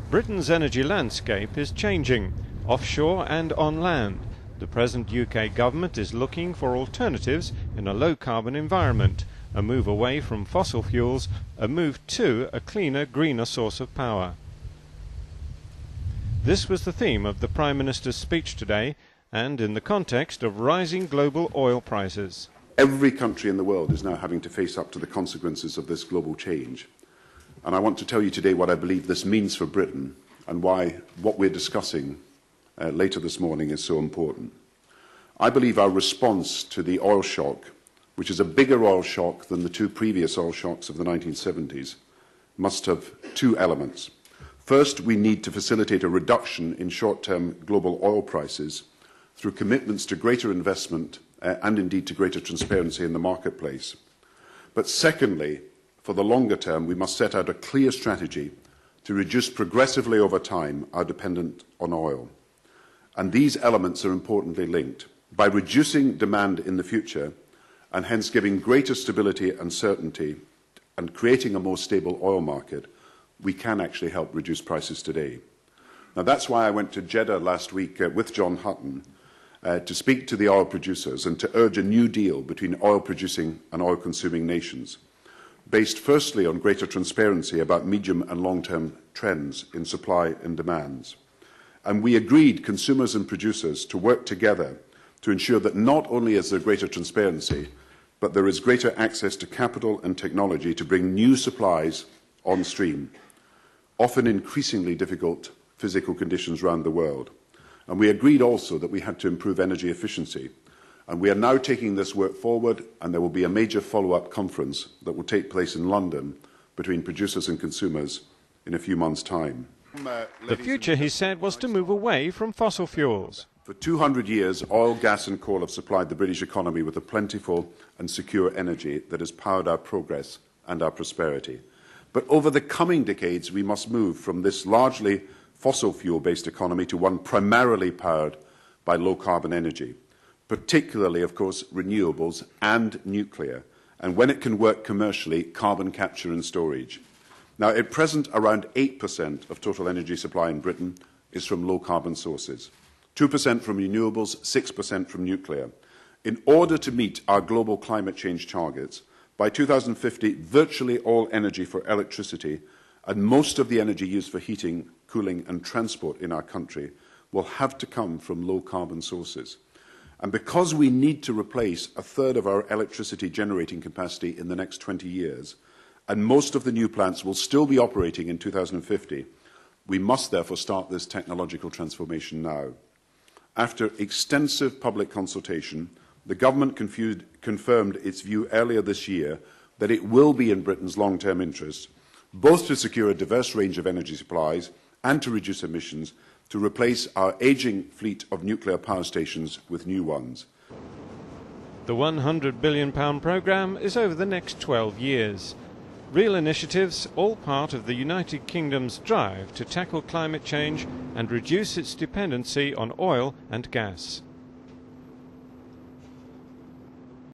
Britain's energy landscape is changing, offshore and on land. The present UK government is looking for alternatives in a low-carbon environment, a move away from fossil fuels, a move to a cleaner, greener source of power. This was the theme of the Prime Minister's speech today, and in the context of rising global oil prices. Every country in the world is now having to face up to the consequences of this global change. And I want to tell you today what I believe this means for Britain and why what we're discussing later this morning is so important. I believe our response to the oil shock, which is a bigger oil shock than the two previous oil shocks of the 1970s, must have two elements. First, we need to facilitate a reduction in short-term global oil prices through commitments to greater investment and indeed to greater transparency in the marketplace. But secondly, for the longer term, we must set out a clear strategy to reduce progressively over time our dependence on oil. And these elements are importantly linked. By reducing demand in the future, and hence giving greater stability and certainty, and creating a more stable oil market, we can actually help reduce prices today. Now, that's why I went to Jeddah last week with John Hutton to speak to the oil producers and to urge a new deal between oil-producing and oil-consuming nations, based firstly on greater transparency about medium and long-term trends in supply and demands. And we agreed, consumers and producers, to work together to ensure that not only is there greater transparency, but there is greater access to capital and technology to bring new supplies on stream, often increasingly difficult physical conditions around the world. And we agreed also that we had to improve energy efficiency. And we are now taking this work forward, and there will be a major follow-up conference that will take place in London between producers and consumers in a few months' time. The future, he said, was to move away from fossil fuels. For 200 years, oil, gas and coal have supplied the British economy with a plentiful and secure energy that has powered our progress and our prosperity. But over the coming decades, we must move from this largely fossil fuel-based economy to one primarily powered by low-carbon energy, particularly, of course, renewables and nuclear, and when it can work commercially, carbon capture and storage. Now, at present, around 8% of total energy supply in Britain is from low-carbon sources, 2% from renewables, 6% from nuclear. In order to meet our global climate change targets, by 2050, virtually all energy for electricity and most of the energy used for heating, cooling and transport in our country will have to come from low-carbon sources. And because we need to replace a third of our electricity generating capacity in the next 20 years, and most of the new plants will still be operating in 2050, we must therefore start this technological transformation now. After extensive public consultation, the government confirmed its view earlier this year that it will be in Britain's long-term interest, both to secure a diverse range of energy supplies and to reduce emissions, to replace our ageing fleet of nuclear power stations with new ones. The £100 billion programme is over the next 12 years. Real initiatives, all part of the United Kingdom's drive to tackle climate change and reduce its dependency on oil and gas.